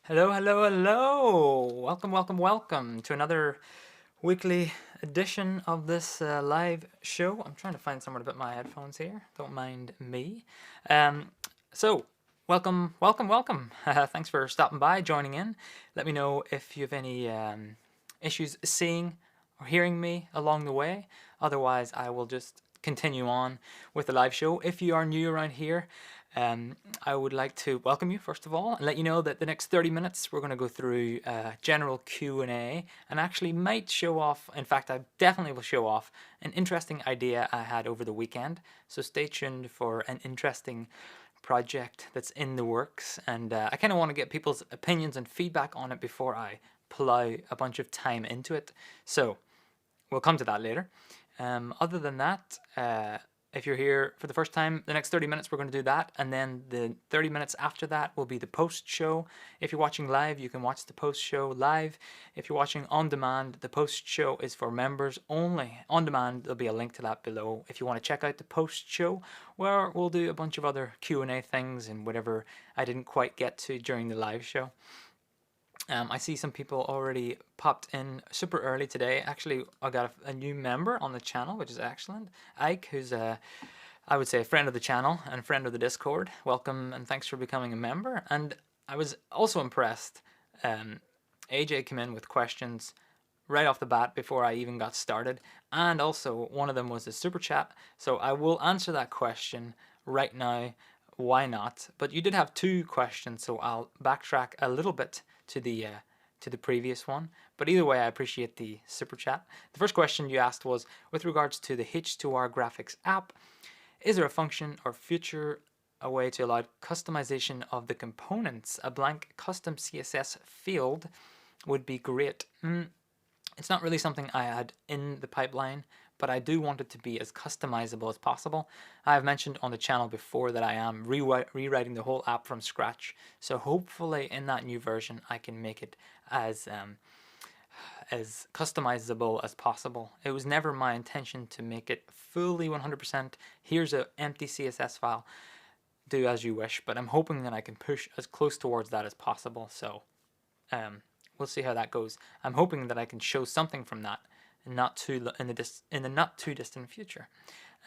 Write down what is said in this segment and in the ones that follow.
Hello, hello, hello! Welcome, welcome, welcome to another weekly edition of this live show. I'm trying to find somewhere to put my headphones here. Don't mind me. Um, so, welcome, welcome, welcome. Thanks for stopping by, joining in. Let me know if you have any issues seeing or hearing me along the way. Otherwise, I will just continue on with the live show. If you are new around here, I would like to welcome you first of all and let you know that the next 30 minutes we're going to go through general Q&A and actually might show off, in fact I definitely will show off an interesting idea I had over the weekend. So stay tuned for an interesting project that's in the works, and I kind of want to get people's opinions and feedback on it before I plow a bunch of time into it. So we'll come to that later. Other than that, if you're here for the first time, the next 30 minutes we're going to do that, and then the 30 minutes after that will be the post show. If you're watching live, you can watch the post show live. If you're watching on demand, the post show is for members only. On demand, there'll be a link to that below if you want to check out the post show, where we'll do a bunch of other Q&A things and whatever I didn't quite get to during the live show. I see some people already popped in super early today. Actually, I got a new member on the channel, which is excellent. Ike, who's I would say a friend of the channel and a friend of the Discord. Welcome and thanks for becoming a member. And I was also impressed. AJ came in with questions right off the bat before I even got started. And also, one of them was a super chat. So I will answer that question right now. Why not? But you did have two questions, so I'll backtrack a little bit to the previous one. But either way, I appreciate the super chat. The first question you asked was with regards to the H2R graphics app. Is there a function or feature a way to allow customization of the components? A blank custom CSS field would be great. It's not really something I had in the pipeline, but I do want it to be as customizable as possible. I've mentioned on the channel before that I am rewriting the whole app from scratch, so hopefully in that new version I can make it as customizable as possible. It was never my intention to make it fully 100%. Here's an empty CSS file, do as you wish, but I'm hoping that I can push as close towards that as possible. So we'll see how that goes. I'm hoping that I can show something from that in the not too distant future.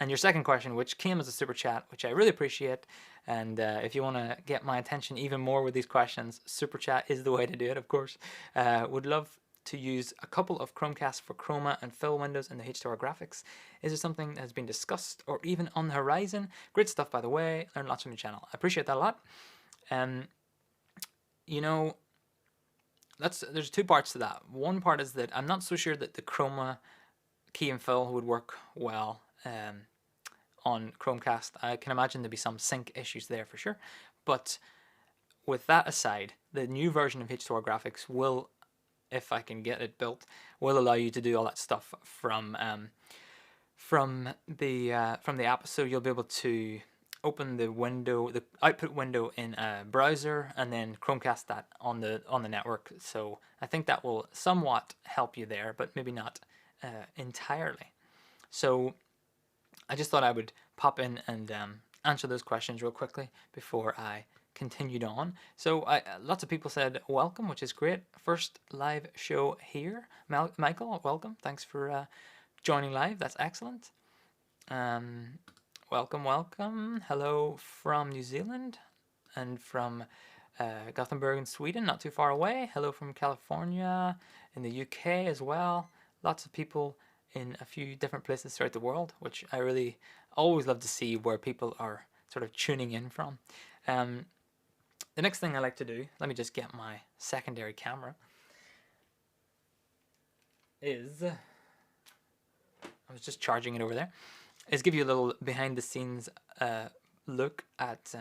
And your second question, which came as a super chat, which I really appreciate, and if you want to get my attention even more with these questions, super chat is the way to do it, of course. Would love to use a couple of Chromecast for Chroma and fill windows in the H2R graphics. Is there something that has been discussed or even on the horizon? Great stuff, by the way. Learn lots from your channel. I appreciate that a lot. You know, there's two parts to that. One part is that I'm not so sure that the Chroma key and fill would work well on Chromecast. I can imagine there'd be some sync issues there for sure. But with that aside, the new version of H2R graphics will, if I can get it built, will allow you to do all that stuff from the app. So you'll be able to open the output window in a browser, and then Chromecast that on the network. So I think that will somewhat help you there, but maybe not entirely. So I just thought I would pop in and answer those questions real quickly before I continued on. So lots of people said welcome, which is great. First live show here. Michael, welcome. Thanks for joining live. That's excellent. Welcome, welcome. Hello from New Zealand and from Gothenburg in Sweden, not too far away. Hello from California, in the UK as well. Lots of people in a few different places throughout the world, which I really always love to see where people are sort of tuning in from. The next thing I like to do, let me just get my secondary camera, is, I was just charging it over there, is give you a little behind the scenes look at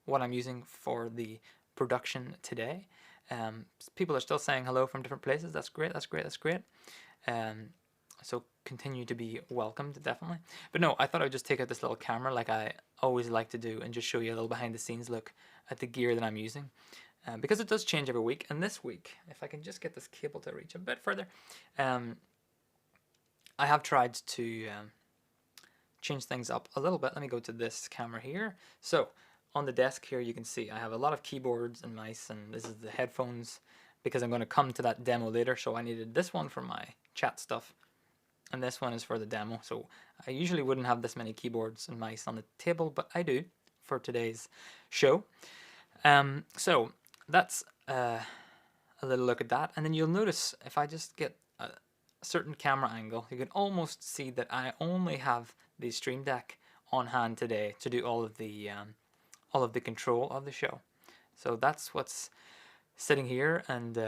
what I'm using for the production today. People are still saying hello from different places. That's great, that's great, that's great. So continue to be welcomed, definitely. But no, I thought I would just take out this little camera like I always like to do and just show you a little behind the scenes look at the gear that I'm using. Because it does change every week. And this week, if I can just get this cable to reach a bit further, I have tried to change things up a little bit. Let me go to this camera here. So on the desk here, you can see I have a lot of keyboards and mice, and this is the headphones because I'm going to come to that demo later. So I needed this one for my chat stuff, and this one is for the demo. So I usually wouldn't have this many keyboards and mice on the table, but I do for today's show. So that's a little look at that, and then you'll notice if I just get a certain camera angle, you can almost see that I only have the Stream Deck on hand today to do all of the control of the show. So that's what's sitting here, and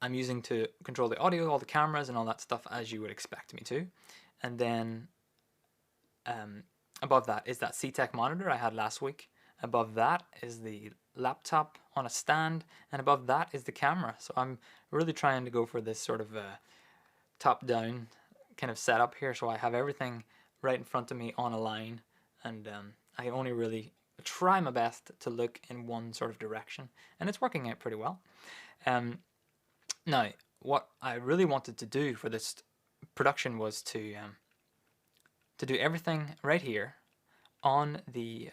I'm using to control the audio, all the cameras, and all that stuff as you would expect me to. And then above that is that CTEK monitor I had last week. Above that is the laptop on a stand, and above that is the camera. So I'm really trying to go for this sort of top-down kind of setup here, so I have everything right in front of me on a line, and I only really try my best to look in one sort of direction, and it's working out pretty well. Now, what I really wanted to do for this production was to do everything right here on the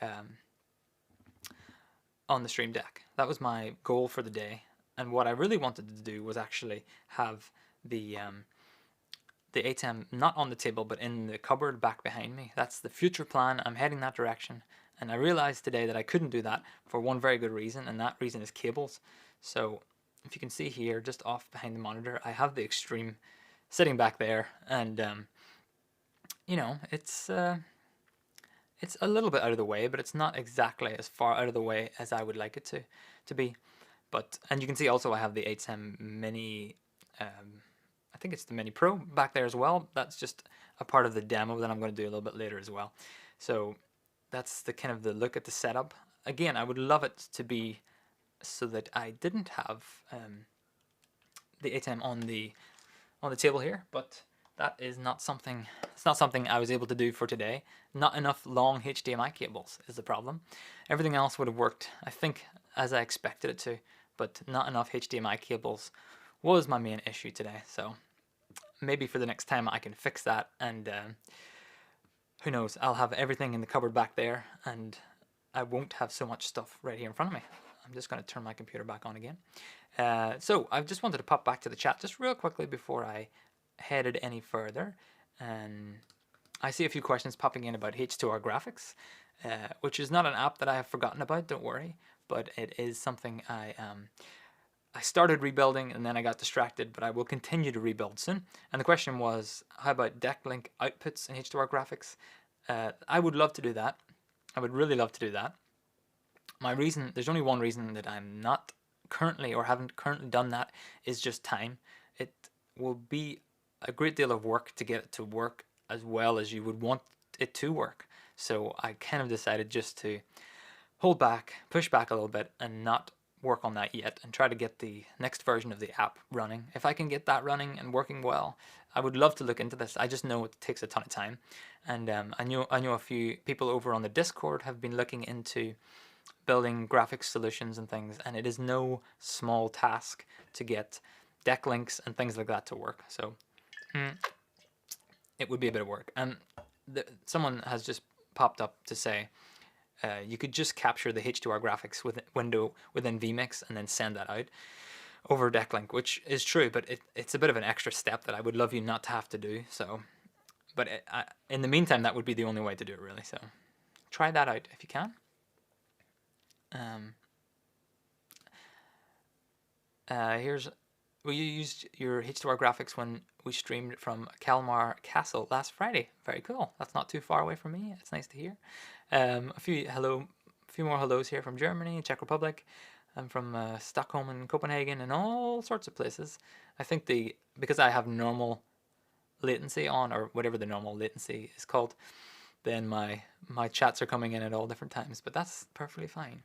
Stream Deck. That was my goal for the day, and what I really wanted to do was actually have the ATEM not on the table but in the cupboard back behind me. That's the future plan. I'm heading that direction, and I realized today that I couldn't do that for one very good reason, and that reason is cables. So if you can see here, just off behind the monitor, I have the Extreme sitting back there, and you know, it's a little bit out of the way, but it's not exactly as far out of the way as I would like it to be. But, and you can see also I have the ATEM Mini, I think it's the Mini Pro back there as well. That's just a part of the demo that I'm going to do a little bit later as well. So that's the kind of the look at the setup. Again, I would love it to be so that I didn't have the ATEM on the table here, but that is not something, it's not something I was able to do for today. Not enough long HDMI cables is the problem. Everything else would have worked, I think, as I expected it to, but not enough HDMI cables was my main issue today. So maybe for the next time I can fix that, and who knows, I'll have everything in the cupboard back there, and I won't have so much stuff right here in front of me. I'm just going to turn my computer back on again. So I just wanted to pop back to the chat just real quickly before I headed any further, and I see a few questions popping in about H2R graphics, which is not an app that I have forgotten about, don't worry, but it is something I started rebuilding and then I got distracted, but I will continue to rebuild soon. And the question was, how about deck link outputs in H2R graphics? I would love to do that. I would really love to do that. My reason, there's only one reason that I'm not currently or haven't currently done that, is just time. It will be a great deal of work to get it to work as well as you would want it to work. So I kind of decided just to hold back, push back a little bit, and not work on that yet, and try to get the next version of the app running. If I can get that running and working well, I would love to look into this. I just know it takes a ton of time, and I know a few people over on the Discord have been looking into building graphics solutions and things, and it is no small task to get deck links and things like that to work. So it would be a bit of work. And someone has just popped up to say you could just capture the H2R graphics window within vMix and then send that out over DeckLink, which is true, but it's a bit of an extra step that I would love you not to have to do. So, but in the meantime, that would be the only way to do it, really. So try that out if you can. We used your H2R graphics when we streamed from Kalmar Castle last Friday. Very cool. That's not too far away from me. It's nice to hear. A few more hellos here from Germany, Czech Republic, and from Stockholm and Copenhagen and all sorts of places. I think because I have normal latency on, or whatever the normal latency is called, then my chats are coming in at all different times, but that's perfectly fine.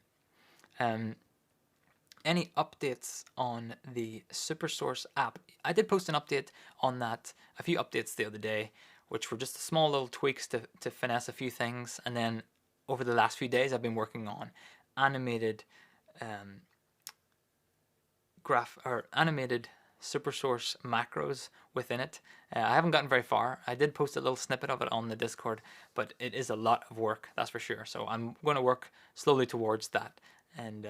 Any updates on the SuperSource app? I did post an update on that, a few updates the other day, which were just small little tweaks to finesse a few things. And then over the last few days, I've been working on animated SuperSource macros within it. I haven't gotten very far. I did post a little snippet of it on the Discord, but it is a lot of work, that's for sure. So I'm going to work slowly towards that and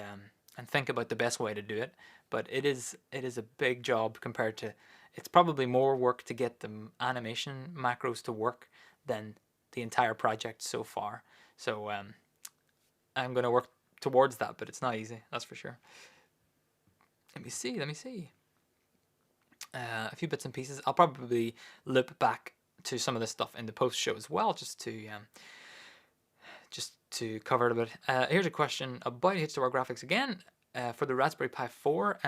think about the best way to do it. But it is a big job compared to. It's probably more work to get the animation macros to work than the entire project so far. So I'm going to work towards that, but it's not easy, that's for sure. Let me see. A few bits and pieces. I'll probably loop back to some of this stuff in the post show as well, just to cover it a bit. Here's a question about H2R graphics again for the Raspberry Pi 4.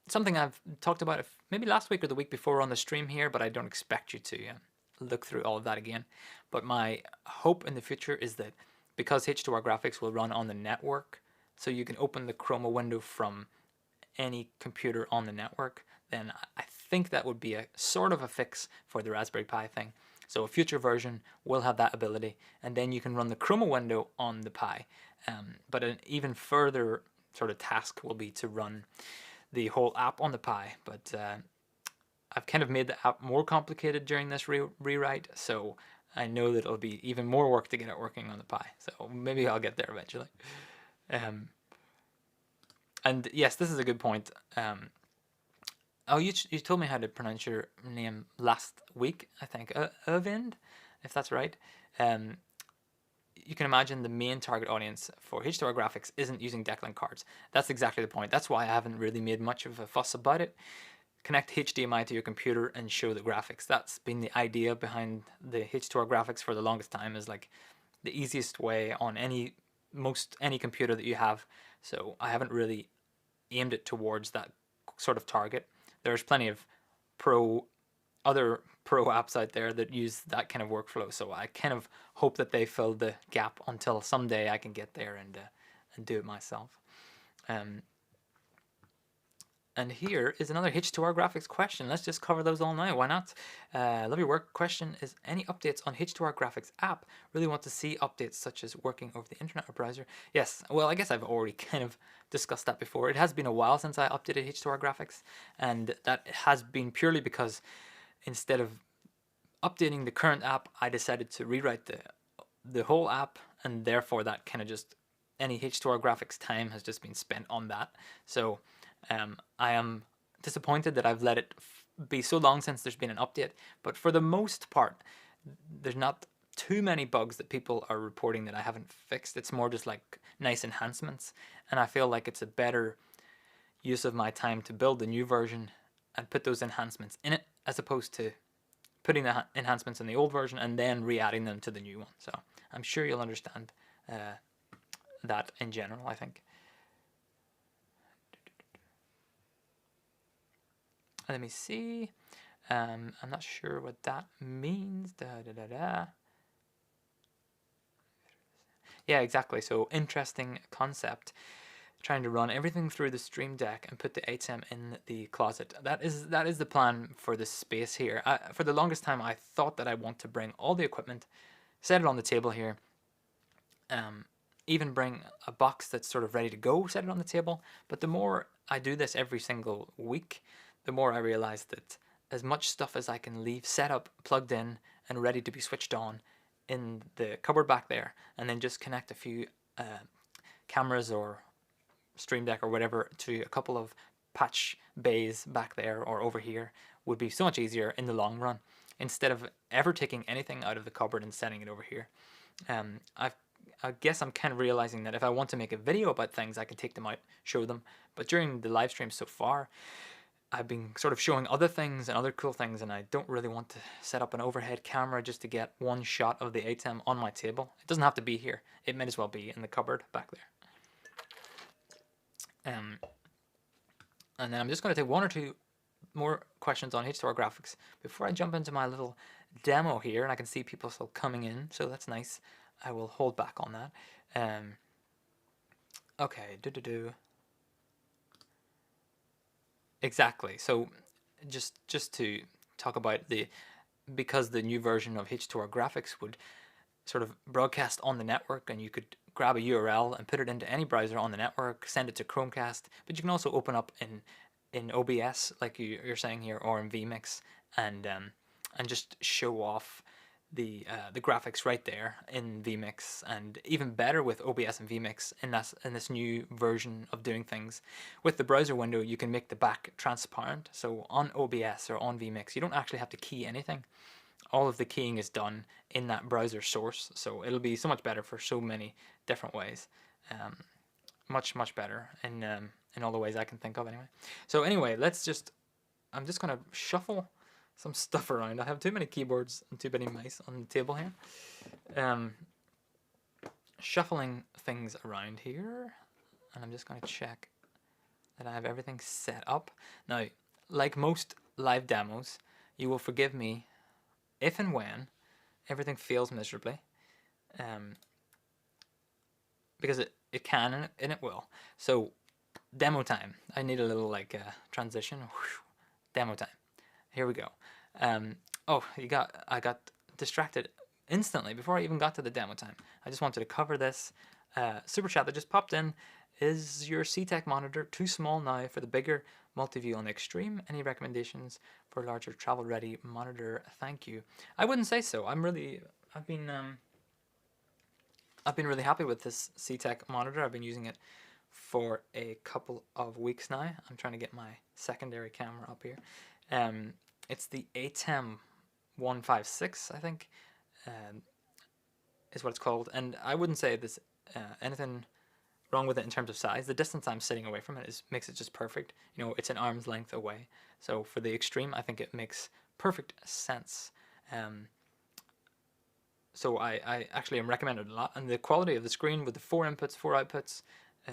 Something I've talked about maybe last week or the week before on the stream here, but I don't expect you to look through all of that again. But my hope in the future is that because H2R graphics will run on the network, so you can open the Chroma window from any computer on the network, then I think that would be a sort of a fix for the Raspberry Pi thing. So a future version will have that ability, and then you can run the Chroma window on the Pi. But an even further sort of task will be to run the whole app on the Pi. But I've kind of made the app more complicated during this rewrite, so I know that it'll be even more work to get it working on the Pi. So maybe I'll get there eventually. And yes, this is a good point. Oh, you told me how to pronounce your name last week, I think. Irvind, if that's right. You can imagine the main target audience for H2R graphics isn't using Declan cards. That's exactly the point. That's why I haven't really made much of a fuss about it. Connect HDMI to your computer and show the graphics. That's been the idea behind the H2R graphics for the longest time, is like the easiest way on any computer that you have. So I haven't really aimed it towards that sort of target. There's plenty of other pro apps out there that use that kind of workflow, so I kind of hope that they fill the gap until someday I can get there and do it myself. And here is another H2R graphics question. Let's just cover those all now. Why not? Love your work. Question is, any updates on H2R graphics app? Really want to see updates such as working over the internet or browser. Yes, well, I guess I've already kind of discussed that before. It has been a while since I updated H2R graphics, and that has been purely because instead of updating the current app, I decided to rewrite the whole app, and therefore that kind of just, any H2R graphics time has just been spent on that. So I am disappointed that I've let it be so long since there's been an update, but for the most part, there's not too many bugs that people are reporting that I haven't fixed. It's more just like nice enhancements, and I feel like it's a better use of my time to build the new version and put those enhancements in it, as opposed to putting the enhancements in the old version and then re-adding them to the new one. So I'm sure you'll understand that in general, I think. Let me see. I'm not sure what that means. Yeah, exactly. So interesting concept. Trying to run everything through the Stream Deck and put the ATEM in the closet. That is the plan for this space here. For the longest time, I thought that I want to bring all the equipment, set it on the table here, even bring a box that's sort of ready to go, set it on the table. But the more I do this every single week, the more I realize that as much stuff as I can leave set up, plugged in, and ready to be switched on in the cupboard back there, and then just connect a few cameras or Stream Deck or whatever to a couple of patch bays back there or over here, would be so much easier in the long run, instead of ever taking anything out of the cupboard and setting it over here. I guess I'm kind of realizing that if I want to make a video about things, I can take them out, show them. But during the live stream so far, I've been sort of showing other things and other cool things, and I don't really want to set up an overhead camera just to get one shot of the ATEM on my table. It doesn't have to be here. It might as well be in the cupboard back there. And then I'm just going to take one or two more questions on H2R graphics before I jump into my little demo here, and I can see people still coming in, so that's nice. I will hold back on that. Okay, Exactly. So just to talk about because the new version of H2R graphics would sort of broadcast on the network, and you could grab a URL and put it into any browser on the network, send it to Chromecast, but you can also open up in in OBS, like you're saying here, or in vMix, and just show off the graphics right there in vMix, and even better with OBS and vMix in this new version of doing things. With the browser window, you can make the back transparent. So on OBS or on vMix, you don't actually have to key anything. All of the keying is done in that browser source, so it'll be so much better for so many different ways. Much better in all the ways I can think of anyway. So anyway, I'm just gonna shuffle some stuff around. I have too many keyboards and too many mice on the table here. Shuffling things around here, and I'm just gonna check that I have everything set up. Now, like most live demos, you will forgive me if and when everything fails miserably, because it can and it will. So demo time. I need a little like transition. Demo time. Here we go. Oh, I got distracted instantly before I even got to the demo time. I just wanted to cover this. Super chat that just popped in. Is your CTEK monitor too small now for the bigger multi-view on the Extreme? Any recommendations for a larger travel-ready monitor? Thank you. I wouldn't say so. I've been really happy with this CTEK monitor. I've been using it for a couple of weeks now. I'm trying to get my secondary camera up here. It's the ATEM 156, I think, is what it's called. And I wouldn't say there's anything wrong with it in terms of size. The distance I'm sitting away from it makes it just perfect. You know, it's an arm's length away. So for the Extreme, I think it makes perfect sense. So I actually am recommended a lot. And the quality of the screen with the 4 inputs, 4 outputs. I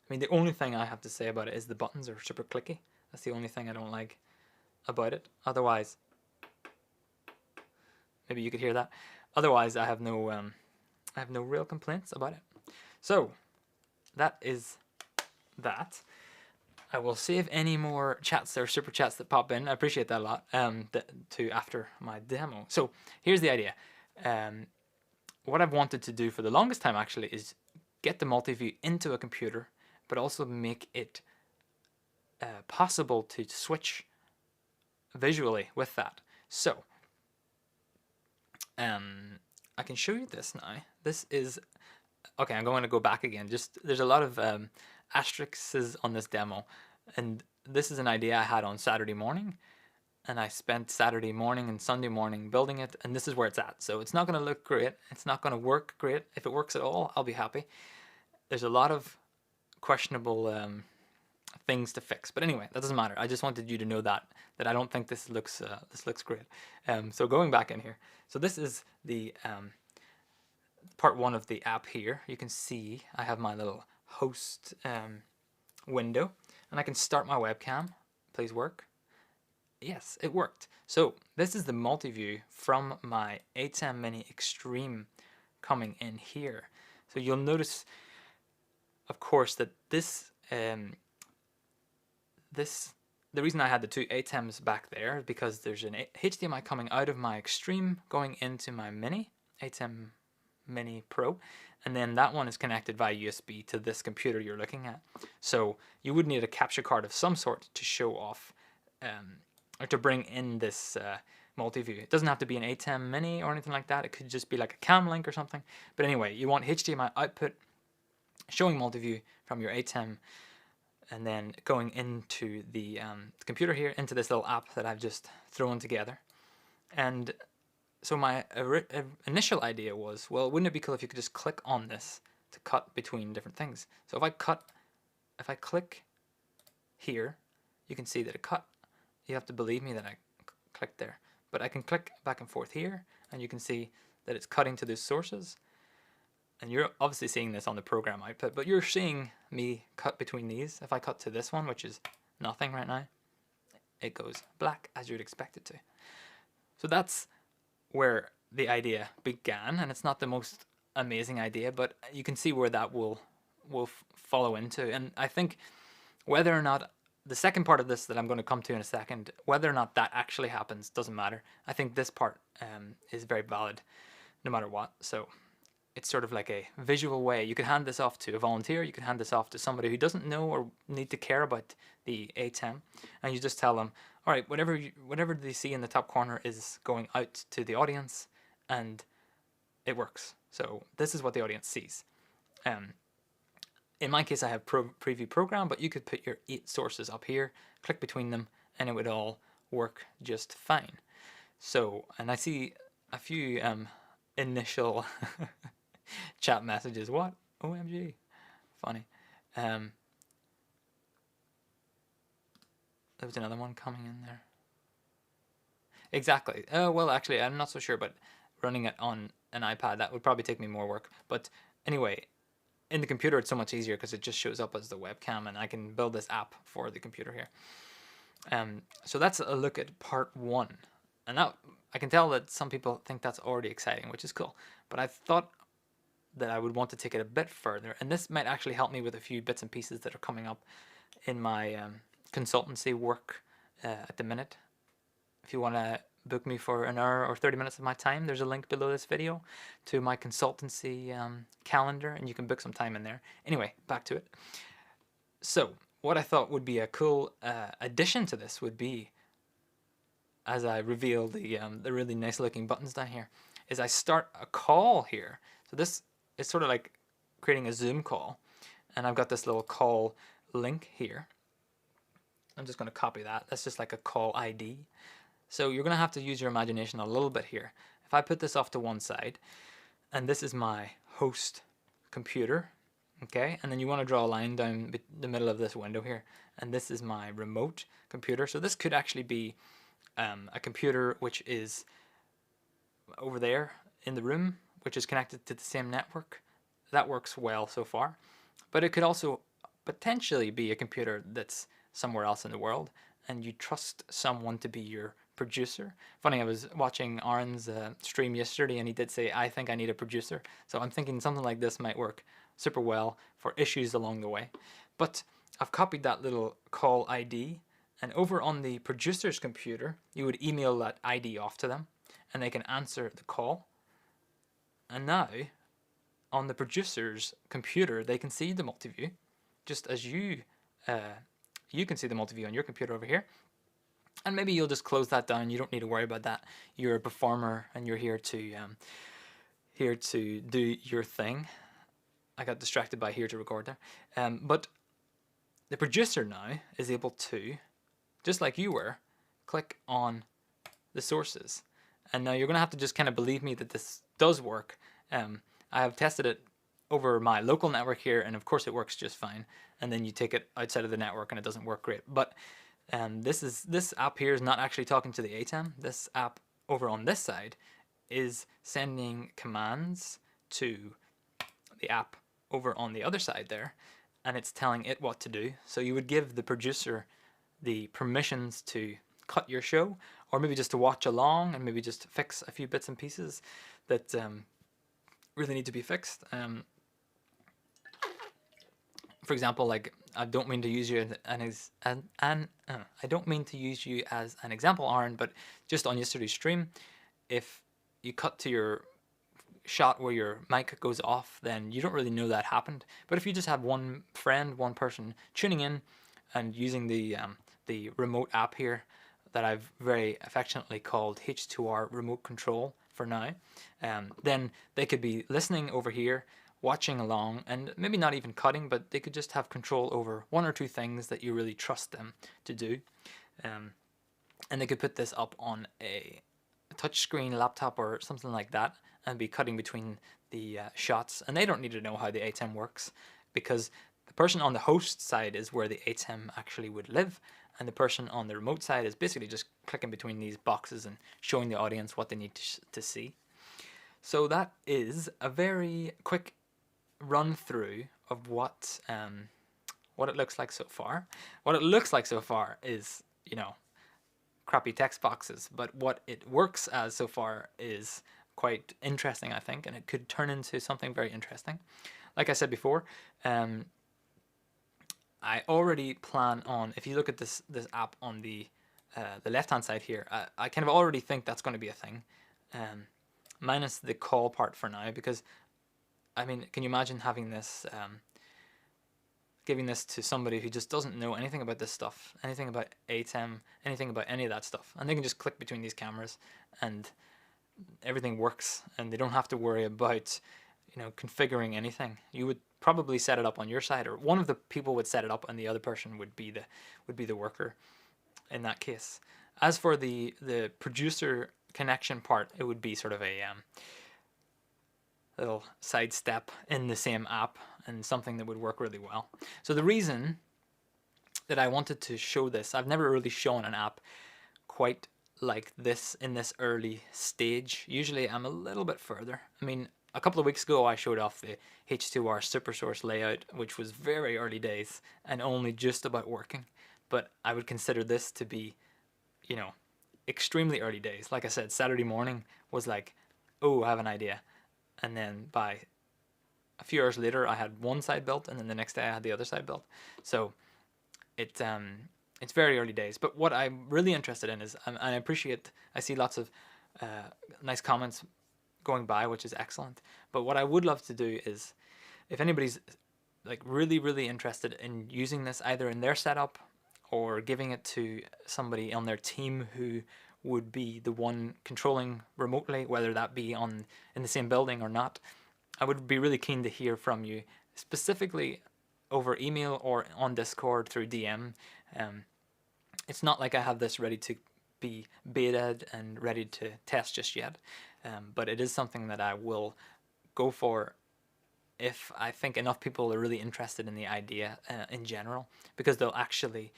mean, the only thing I have to say about it is the buttons are super clicky. That's the only thing I don't like about it. Otherwise, maybe you could hear that. Otherwise, I have no real complaints about it. So that is that. I will save any more chats or super chats that pop in. I appreciate that a lot. To after my demo. So here's the idea. What I've wanted to do for the longest time actually is get the multi-view into a computer, but also make it possible to switch visually with that. So I can show you this now. This is okay. I'm going to go back again. Just there's a lot of asterisks on this demo, and this is an idea I had on Saturday morning, and I spent Saturday morning and Sunday morning building it, and this is where it's at. So it's not going to look great. It's not going to work great. If it works at all, I'll be happy. There's a lot of questionable things to fix, but anyway, that doesn't matter. I just wanted you to know that I don't think this looks great. So going back in here, so this is the part 1 of the app here. You can see I have my little host window, and I can start my webcam. Please work. Yes, it worked. So this is the multi-view from my ATEM Mini Extreme coming in here. So you'll notice, of course, that the reason I had the 2 ATEMs back there is because there's an HDMI coming out of my Extreme going into my Mini, ATEM Mini Pro, and then that one is connected via USB to this computer you're looking at. So you would need a capture card of some sort to show off or to bring in this multi-view. It doesn't have to be an ATEM Mini or anything like that. It could just be like a cam link or something. But anyway, you want HDMI output showing multi-view from your ATEM, and then going into the computer here, into this little app that I've just thrown together. And so my initial idea was, well, wouldn't it be cool if you could just click on this to cut between different things? So if I click here, you can see that it cut. You have to believe me that I clicked there. But I can click back and forth here, and you can see that it's cutting to those sources. And you're obviously seeing this on the program output, but you're seeing me cut between these. If I cut to this one, which is nothing right now, it goes black, as you'd expect it to. So that's where the idea began, and it's not the most amazing idea, but you can see where that will follow into. And I think whether or not the second part of this that I'm going to come to in a second, whether or not that actually happens doesn't matter. I think this part is very valid no matter what. So it's sort of like a visual way. You could hand this off to a volunteer, you could hand this off to somebody who doesn't know or need to care about the ATEM, and you just tell them, all right, whatever they see in the top corner is going out to the audience, and it works. So this is what the audience sees. In my case, I have preview program, but you could put your 8 sources up here, click between them, and it would all work just fine. So, and I see a few initial chat messages. What? OMG. Funny. There was another one coming in there. Exactly. Oh, well, actually, I'm not so sure, but running it on an iPad, that would probably take me more work. But anyway, in the computer, it's so much easier because it just shows up as the webcam, and I can build this app for the computer here. So that's a look at part 1. And now I can tell that some people think that's already exciting, which is cool. But I thought that I would want to take it a bit further, and this might actually help me with a few bits and pieces that are coming up in my consultancy work at the minute. If you want to book me for an hour or 30 minutes of my time, there's a link below this video to my consultancy calendar, and you can book some time in there. Anyway, back to it. So what I thought would be a cool addition to this would be, as I reveal the really nice looking buttons down here, is I start a call here. So this is sort of like creating a Zoom call, and I've got this little call link here. I'm just going to copy that. That's just like a call ID. So you're going to have to use your imagination a little bit here. If I put this off to one side, and this is my host computer, okay, and then you want to draw a line down the middle of this window here, and this is my remote computer. So this could actually be a computer which is over there in the room, which is connected to the same network. That works well so far. But it could also potentially be a computer that's somewhere else in the world, and you trust someone to be your producer. Funny, I was watching Aaron's stream yesterday, and he did say, I think I need a producer. So I'm thinking something like this might work super well for issues along the way. But I've copied that little call ID, and over on the producer's computer, you would email that ID off to them, and they can answer the call. And now, on the producer's computer, they can see the multi-view, just as you can see the multi-view on your computer over here. And maybe you'll just close that down. You don't need to worry about that. You're a performer, and you're here to do your thing. I got distracted by here to record there. But the producer now is able to, just like you were, click on the sources. And now you're going to have to just kind of believe me that this does work. I have tested it over my local network here, and of course it works just fine. And then you take it outside of the network and it doesn't work great. But this app here is not actually talking to the ATEM. This app over on this side is sending commands to the app over on the other side there, and it's telling it what to do. So you would give the producer the permissions to cut your show, or maybe just to watch along, and maybe just fix a few bits and pieces that really need to be fixed. For example, like, I don't mean to use you I don't mean to use you as an example, Aaron, but just on yesterday's stream, if you cut to your shot where your mic goes off, then you don't really know that happened. But if you just have one friend, one person tuning in and using the remote app here that I've very affectionately called H2R remote control for now, then they could be listening over here, watching along, and maybe not even cutting, but they could just have control over one or two things that you really trust them to do. And they could put this up on a touchscreen laptop or something like that and be cutting between the shots. And they don't need to know how the ATEM works, because the person on the host side is where the ATEM actually would live, and the person on the remote side is basically just clicking between these boxes and showing the audience what they need to see. So that is a very quick run through of what it looks like so far. What it looks like so far is, crappy text boxes, but what it works as so far is quite interesting, I think, and it could turn into something very interesting. Like I said before, I already plan on, if you look at this app on the left hand side here, I kind of already think that's going to be a thing, minus the call part for now, because I mean, can you imagine having this, giving this to somebody who just doesn't know anything about this stuff, anything about ATEM, anything about any of that stuff, and they can just click between these cameras and everything works, and they don't have to worry about, configuring anything. You would probably set it up on your side, or one of the people would set it up, and the other person would be the worker in that case. As for the producer connection part, it would be sort of a little sidestep in the same app and something that would work really well. So the reason that I wanted to show this, I've never really shown an app quite like this in this early stage. Usually I'm a little bit further. I mean, a couple of weeks ago I showed off the H2R supersource layout, which was very early days and only just about working. But I would consider this to be, extremely early days. Like I said, Saturday morning was like, oh, I have an idea. And then by a few hours later, I had one side built, and then the next day I had the other side built. So it's very early days. But what I'm really interested in is, and I appreciate, I see lots of nice comments going by, which is excellent. But what I would love to do is, if anybody's like really, really interested in using this either in their setup or giving it to somebody on their team who would be the one controlling remotely, whether that be in the same building or not, I would be really keen to hear from you, specifically over email or on Discord through DM. It's not like I have this ready to be betaed and ready to test just yet, but it is something that I will go for if I think enough people are really interested in the idea in general, because they'll actually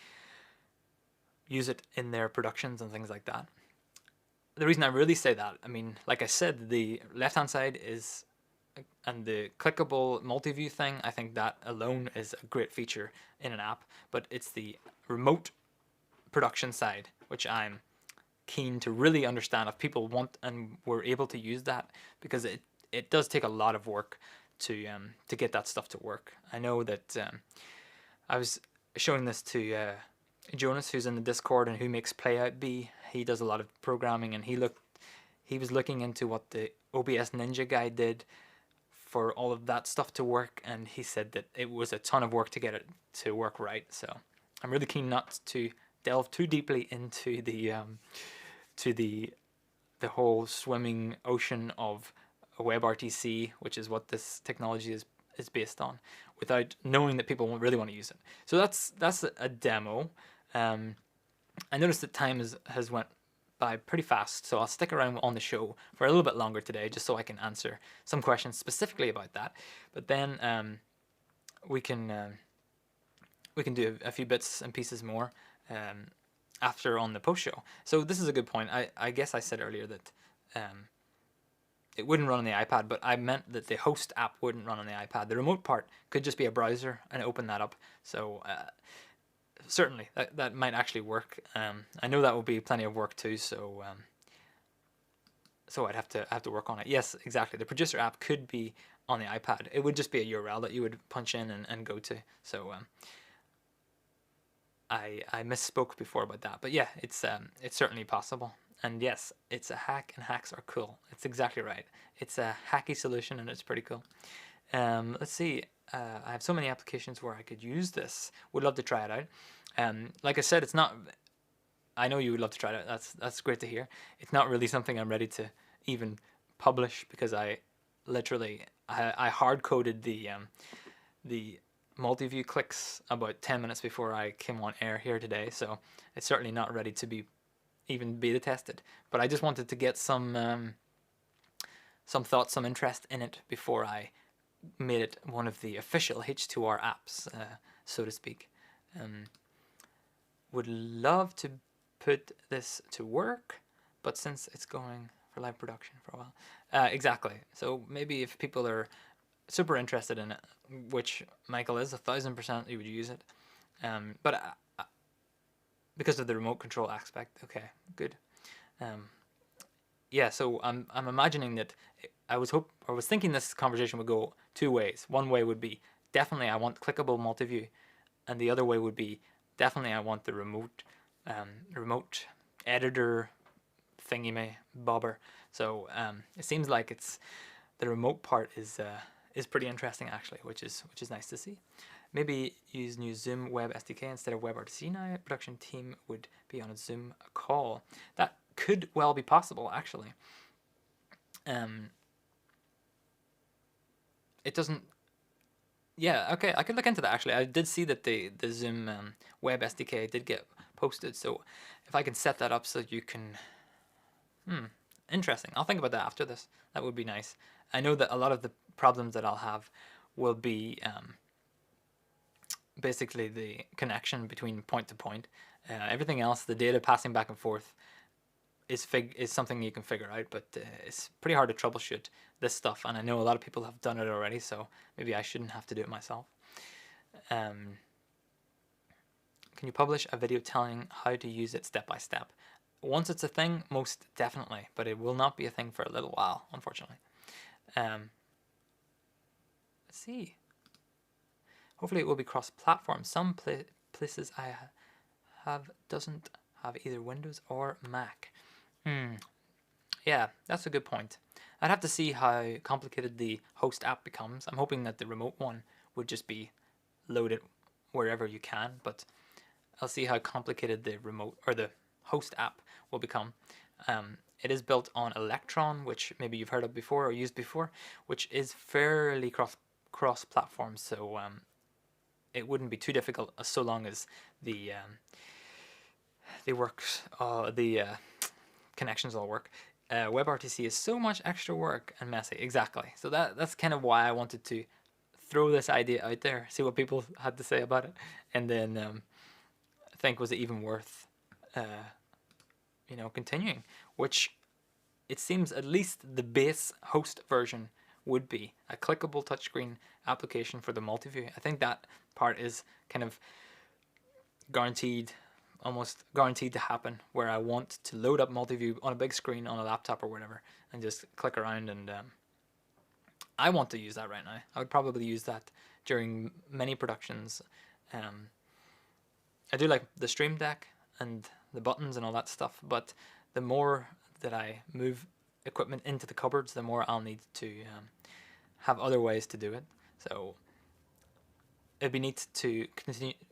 use it in their productions and things like that. The reason I really say that, I mean, like I said, the left-hand side is, and the clickable multi-view thing, I think that alone is a great feature in an app, but it's the remote production side, which I'm keen to really understand if people want and were able to use that, because it does take a lot of work to get that stuff to work. I know that I was showing this to Jonas, who's in the Discord and who makes PlayoutB. He does a lot of programming, and he was looking into what the OBS Ninja guy did for all of that stuff to work, and he said that it was a ton of work to get it to work right. So I'm really keen not to delve too deeply into the whole swimming ocean of a WebRTC, which is what this technology is based on, without knowing that people won't really want to use it. So that's a demo. I noticed that time has went by pretty fast, so I'll stick around on the show for a little bit longer today, just so I can answer some questions specifically about that. But then we can do a few bits and pieces more after on the post show. So this is a good point. I guess I said earlier that it wouldn't run on the iPad, but I meant that the host app wouldn't run on the iPad. The remote part could just be a browser and open that up. So certainly that might actually work. I know that will be plenty of work too. So I'd have to work on it. Yes, exactly. The producer app could be on the iPad. It would just be a URL that you would punch in and go to. So I misspoke before about that, but yeah, it's certainly possible. And yes, it's a hack, and hacks are cool. It's exactly right. It's a hacky solution, and it's pretty cool. Let's see. I have so many applications where I could use this. Would love to try it out. Like I said, it's not. I know you would love to try it out. That's great to hear. It's not really something I'm ready to even publish, because I literally I hard coded the multi-view clicks about 10 minutes before I came on air here today. So it's certainly not ready to be even beta tested, but I just wanted to get some thoughts, some interest in it before I made it one of the official H2R apps, so to speak. Would love to put this to work, but since it's going for live production for a while, exactly. So maybe if people are super interested in it, which Michael is 1,000%, you would use it, but because of the remote control aspect. Okay, good. Yeah, so I'm imagining that I was thinking this conversation would go two ways. One way would be definitely I want clickable multi-view, and the other way would be definitely I want the remote editor thingy may bobber. So it seems like the remote part is is pretty interesting actually, which is nice to see. Maybe use new Zoom Web SDK instead of WebRTC now. Production team would be on a Zoom call. That could well be possible actually. It doesn't. Yeah, okay, I could look into that actually. I did see that the Zoom Web SDK did get posted, so if I can set that up so that you can. Interesting. I'll think about that after this. That would be nice. I know that a lot of the problems that I'll have will be basically the connection between point to point. Everything else, the data passing back and forth, is something you can figure out, but it's pretty hard to troubleshoot this stuff, and I know a lot of people have done it already, so maybe I shouldn't have to do it myself. Can you publish a video telling how to use it step by step? Once it's a thing, most definitely, but it will not be a thing for a little while, unfortunately. Let's see. Hopefully it will be cross-platform. Some places I have doesn't have either Windows or Mac. Yeah, that's a good point. I'd have to see how complicated the host app becomes. I'm hoping that the remote one would just be loaded wherever you can, but I'll see how complicated the remote or the host app will become. It is built on Electron, which maybe you've heard of before or used before, which is fairly cross-platform, so it wouldn't be too difficult so long as the connections all work. WebRTC is so much extra work and messy. Exactly. So that's kind of why I wanted to throw this idea out there, see what people had to say about it, and then think was it even worth continuing, which it seems at least the base host version would be a clickable touchscreen application for the multi-view. I think that part is kind of guaranteed, almost guaranteed to happen, where I want to load up multi-view on a big screen on a laptop or whatever and just click around, and I want to use that right now. I would probably use that during many productions. I do like the Stream Deck and the buttons and all that stuff, but the more that I move equipment into the cupboards, the more I'll need to have other ways to do it. So it'd be neat to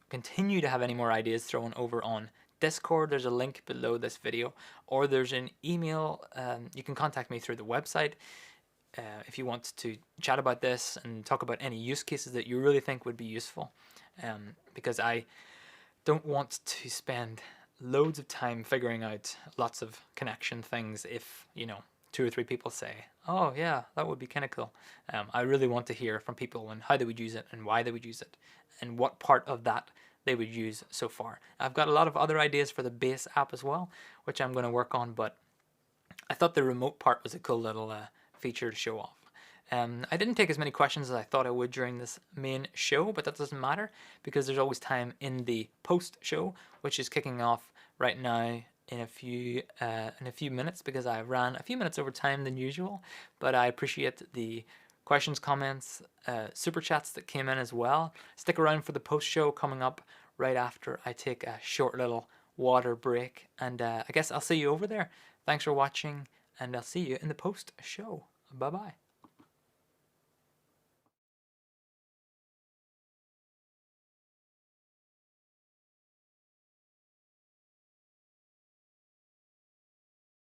continue to have any more ideas thrown over on Discord. There's a link below this video, or there's an email. You can contact me through the website if you want to chat about this and talk about any use cases that you really think would be useful, because I don't want to spend loads of time figuring out lots of connection things if 2 or 3 people say, oh yeah, that would be kind of cool. I really want to hear from people on how they would use it and why they would use it and what part of that they would use so far. I've got a lot of other ideas for the base app as well, which I'm going to work on, but I thought the remote part was a cool little feature to show off. I didn't take as many questions as I thought I would during this main show, but that doesn't matter because there's always time in the post show, which is kicking off right now in a few minutes, because I ran a few minutes over time than usual. But I appreciate the questions, comments, super chats that came in as well. Stick around for the post show coming up right after I take a short little water break, and I guess I'll see you over there. Thanks for watching, and I'll see you in the post show. Bye bye.